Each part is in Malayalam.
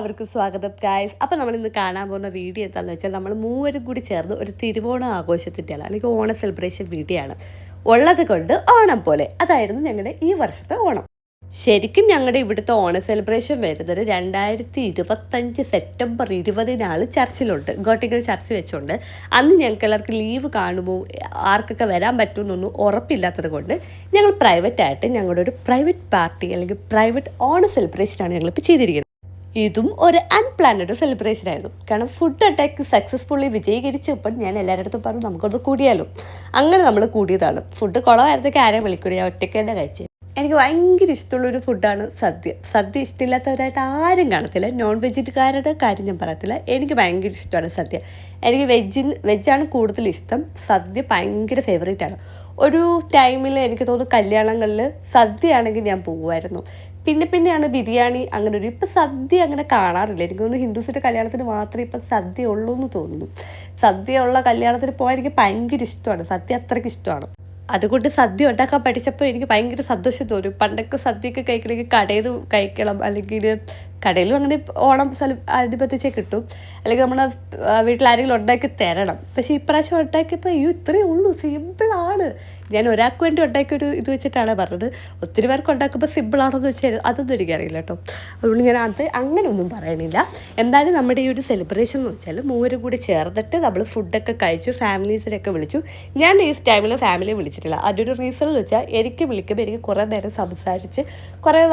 എല്ലാവർക്കും സ്വാഗതം ഗൈസ്. അപ്പോൾ നമ്മളിന്ന് കാണാൻ പോകുന്ന വീഡിയോ എന്താണെന്ന് വെച്ചാൽ നമ്മൾ മൂവരും കൂടി ചേർന്ന് ഒരു തിരുവോണ ആഘോഷത്തിൻ്റെയാണ് അല്ലെങ്കിൽ ഓണ സെലിബ്രേഷൻ വീഡിയോ ആണ്. ഉള്ളത് കൊണ്ട് ഓണം പോലെ അതായിരുന്നു ഞങ്ങളുടെ ഈ വർഷത്തെ ഓണം. ശരിക്കും ഞങ്ങളുടെ ഇവിടുത്തെ ഓണ സെലിബ്രേഷൻ വരുന്നത് 2025 സെപ്റ്റംബർ 20 ചർച്ചിലുണ്ട്, ഗോട്ടിക്കൽ ചർച്ച് വെച്ചുകൊണ്ട്. അന്ന് ഞങ്ങൾക്ക് എല്ലാവർക്കും ലീവ് കാണുമ്പോൾ ആർക്കൊക്കെ വരാൻ പറ്റുമെന്നൊന്നും ഉറപ്പില്ലാത്തത് കൊണ്ട് ഞങ്ങൾ പ്രൈവറ്റായിട്ട് ഞങ്ങളുടെ ഒരു പ്രൈവറ്റ് പാർട്ടി അല്ലെങ്കിൽ പ്രൈവറ്റ് ഓണ സെലിബ്രേഷനാണ് ഞങ്ങളിപ്പോൾ ചെയ്തിരിക്കുന്നത്. ഇതും ഒരു അൺപ്ലാനഡ് സെലിബ്രേഷൻ ആയിരുന്നു. കാരണം ഫുഡ് അറ്റാക്ക് സക്സസ്ഫുള്ളി വിജയീകരിച്ചപ്പോൾ ഞാൻ എല്ലാവരുടെ അടുത്തും പറഞ്ഞു നമുക്കൊന്ന് കൂടിയാലോ. അങ്ങനെ നമ്മൾ കൂടിയതാണ്. ഫുഡ് കുളമായിരുന്നൊക്കെ ആരെയും വിളിക്കൂല, ഞാൻ ഒറ്റയ്ക്ക് തന്നെ കഴിച്ചത്. എനിക്ക് ഭയങ്കര ഇഷ്ടമുള്ളൊരു ഫുഡാണ് സദ്യ. സദ്യ ഇഷ്ടമില്ലാത്തവരായിട്ട് ആരും കാണത്തില്ല. നോൺ വെജിറ്റേറിയൻകാരുടെ കാര്യം ഞാൻ പറയത്തില്ല, എനിക്ക് ഭയങ്കര ഇഷ്ടമാണ് സദ്യ. എനിക്ക് വെജാണ് കൂടുതൽ ഇഷ്ടം. സദ്യ ഭയങ്കര ഫേവറേറ്റ് ആണ്. ഒരു ടൈമിൽ എനിക്ക് തോന്നുന്നു കല്യാണങ്ങളിൽ സദ്യയാണെങ്കിൽ ഞാൻ പോകുമായിരുന്നു. പിന്നെയാണ് ബിരിയാണി അങ്ങനെ ഒരു. ഇപ്പം സദ്യ അങ്ങനെ കാണാറില്ല. എനിക്ക് തോന്നുന്നു ഹിന്ദുസിൻ്റെ കല്യാണത്തിന് മാത്രമേ ഇപ്പം സദ്യ ഉള്ളൂ എന്ന് തോന്നുന്നു. സദ്യ ഉള്ള കല്യാണത്തിന് പോകാൻ എനിക്ക് ഭയങ്കര ഇഷ്ടമാണ്. സദ്യ അത്രയ്ക്ക് ഇഷ്ടമാണ്. അതുകൊണ്ട് സദ്യ ഉണ്ടാക്കാൻ പഠിച്ചപ്പോൾ എനിക്ക് ഭയങ്കര സന്തോഷം തോന്നും. പണ്ടൊക്കെ സദ്യയൊക്കെ കഴിക്കണമെങ്കിൽ കടയിൽ നിന്ന് കഴിക്കണം, അല്ലെങ്കിൽ കടയിലും അങ്ങനെ ഓണം അനുബന്ധിച്ചേ കിട്ടും, അല്ലെങ്കിൽ നമ്മുടെ വീട്ടിലാരെങ്കിലും ഉണ്ടാക്കി തരണം. പക്ഷേ ഇപ്രാവശ്യം ഉണ്ടാക്കിയപ്പോൾ ഇത്രയേ ഉള്ളൂ, സിമ്പിളാണ്. ഞാൻ ഒരാൾക്ക് വേണ്ടി ഉണ്ടാക്കിയൊരു ഇത് വെച്ചിട്ടാണ് പറഞ്ഞത്. ഒത്തിരി പേർക്ക് ഉണ്ടാക്കുമ്പോൾ സിമ്പിളാണെന്ന് വെച്ചാൽ അതൊന്നും എനിക്കറിയില്ല കേട്ടോ. അതുകൊണ്ട് ഞാൻ അങ്ങനെയൊന്നും പറയണില്ല. എന്തായാലും നമ്മുടെ ഈ ഒരു സെലിബ്രേഷൻ എന്ന് വെച്ചാൽ മൂവരും കൂടി ചേർന്നിട്ട് നമ്മൾ ഫുഡൊക്കെ കഴിച്ചു, ഫാമിലീസിനൊക്കെ വിളിച്ചു. ഞാൻ ഈ ടൈമിൽ ഫാമിലിയെ വിളിച്ചിട്ടില്ല. അതിൻ്റെ ഒരു റീസൺ എന്ന് വെച്ചാൽ എനിക്ക് വിളിക്കുമ്പോൾ എനിക്ക് കുറേ നേരം സംസാരിച്ച്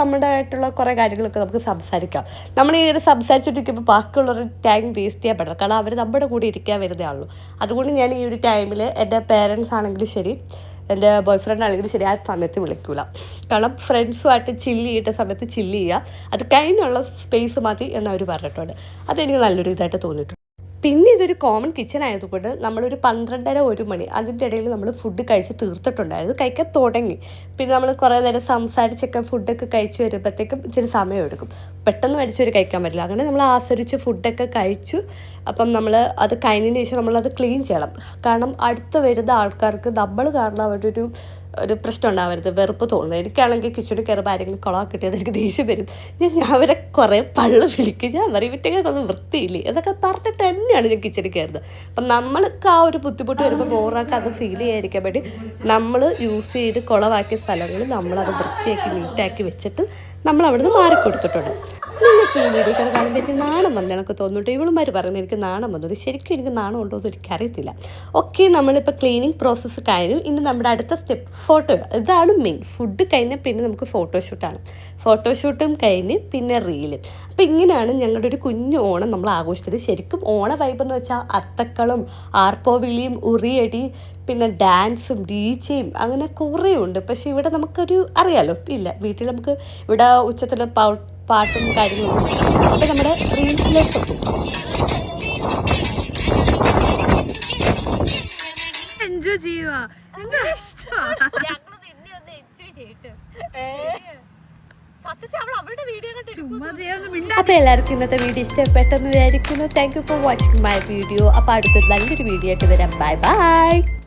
നമ്മുടെ ആയിട്ടുള്ള കുറേ കാര്യങ്ങളൊക്കെ നമുക്ക് സംസാരിക്കാം. നമ്മൾ ഈ ഒരു സംസാരിച്ചിട്ടിരിക്കുമ്പോൾ ബാക്കിയുള്ളവർ ടൈം വേസ്റ്റ് ചെയ്യാൻ പറ്റില്ല. കാരണം അവർ നമ്മുടെ കൂടെ ഇരിക്കാൻ വരുന്നതാണല്ലോ. അതുകൊണ്ട് ഞാൻ ഈ ഒരു ടൈമിൽ എൻ്റെ പേരൻസ് ആണെങ്കിലും ശരി, എൻ്റെ ബോയ് ഫ്രണ്ട് ആണെങ്കിലും ശരി, ആ സമയത്ത് വിളിക്കൂല. കാരണം ഫ്രണ്ട്സുമായിട്ട് ചില്ല് ചെയ്യേണ്ട സമയത്ത് ചില്ല് ചെയ്യുക, അത് കഴിഞ്ഞുള്ള സ്പേസ് മതി എന്നവർ പറഞ്ഞിട്ടുണ്ട്. അതെനിക്ക് നല്ലൊരു ഇതായിട്ട് തോന്നിയിട്ടുണ്ട്. പിന്നെ ഇതൊരു കോമൺ കിച്ചൺ ആയതുകൊണ്ട് നമ്മളൊരു 12:30-1 മണി അതിൻ്റെ ഇടയിൽ നമ്മൾ ഫുഡ് കഴിച്ച് തീർത്തിട്ടുണ്ടായിരുന്നു. കഴിക്കാൻ തുടങ്ങി. പിന്നെ നമ്മൾ കുറേ നേരം സംസാരിച്ചൊക്കെ ഫുഡൊക്കെ കഴിച്ച് വരുമ്പോഴത്തേക്കും ഇച്ചിരി സമയം എടുക്കും. പെട്ടെന്ന് മേടിച്ചവർ കഴിക്കാൻ പറ്റില്ല. അങ്ങനെ നമ്മൾ ആസ്വദിച്ച് ഫുഡൊക്കെ കഴിച്ചു. അപ്പം നമ്മൾ അത് കഴിഞ്ഞതിന് ശേഷം നമ്മളത് ക്ലീൻ ചെയ്യണം. കാരണം അടുത്ത് വരുന്ന ആൾക്കാർക്ക് നമ്മൾ കാരണം അവരുടെ ഒരു പ്രശ്നം ഉണ്ടാവരുത്, വെറുപ്പ് തോന്നുന്നത്. എനിക്കാണെങ്കിൽ കിച്ചണിൽ കയറുമ്പോൾ ആരെങ്കിലും കുളമൊക്കെ കിട്ടിയത് എനിക്ക് ദേഷ്യം വരും. ഞാൻ അവരെ കുറേ പള്ളു വിളിക്കും. ഞാൻ പറയും വിറ്റൊക്കെ വൃത്തിയില്ലേ എന്നൊക്കെ പറഞ്ഞിട്ട് തന്നെയാണ് ഞാൻ കിച്ചണിൽ കയറുന്നത്. അപ്പം നമ്മൾക്ക് ആ ഒരു ബുദ്ധിമുട്ട് വരുമ്പോൾ ബോറാക്കി അത് ഫീൽ ചെയ്യാതിരിക്കാൻ വേണ്ടി നമ്മൾ യൂസ് ചെയ്ത് കുളമാക്കിയ സ്ഥലങ്ങളിൽ നമ്മളത് വൃത്തിയാക്കി നീറ്റാക്കി വെച്ചിട്ട് നമ്മൾ അവിടുന്ന് മാറിക്കൊടുത്തിട്ടുണ്ട്. നിങ്ങൾക്ക് ഈ വീഡിയോ കാണുമ്പോൾ എനിക്ക് നാണം വന്നു എനിക്ക് തോന്നിട്ട്. ഇവളുമാർ പറയുന്നത് എനിക്ക് നാണം വന്നു. ശരിക്കും എനിക്ക് നാണം ഉണ്ടോ എന്ന് എനിക്കറിയത്തില്ല. ഓക്കെ, നമ്മളിപ്പോൾ ക്ലീനിങ് പ്രോസസ്സ് കഴിഞ്ഞു. ഇനി നമ്മുടെ അടുത്ത സ്റ്റെപ്പ് ഫോട്ടോ. ഇതാണ് മെയിൻ. ഫുഡ് കഴിഞ്ഞാൽ പിന്നെ നമുക്ക് ഫോട്ടോഷൂട്ടാണ്. ഫോട്ടോഷൂട്ടും കഴിഞ്ഞ് പിന്നെ റീലും. അപ്പോൾ ഇങ്ങനെയാണ് ഞങ്ങളുടെ ഒരു കുഞ്ഞു ഓണം നമ്മൾ ആഘോഷിച്ചത്. ശരിക്കും ഓണ വൈബ് എന്ന് വെച്ചാൽ അത്തക്കളും ആർപ്പോവിളിയും ഉറിയടി പിന്നെ ഡാൻസും ഡീജയും അങ്ങനെ കുറേ ഉണ്ട്. പക്ഷേ ഇവിടെ നമുക്കൊരു അറിയാലോ ഇല്ല, വീട്ടിൽ നമുക്ക് ഇവിടെ ഉച്ചത്തിൽ പാട്ടും കാര്യങ്ങളും. അപ്പം നമ്മുടെ റീൽസിലേക്ക് എത്തും. എൻജോയ് ചെയ്യുക. അപ്പോൾ എല്ലാവർക്കും ഇന്നത്തെ വീഡിയോ ഇഷ്ടപ്പെട്ടെന്ന് വിചാരിക്കുന്നു. Thank you for watching my video. അപ്പോൾ അടുത്തൊരു നല്ലൊരു വീഡിയോ ആയിട്ട് വരാം. Bye bye.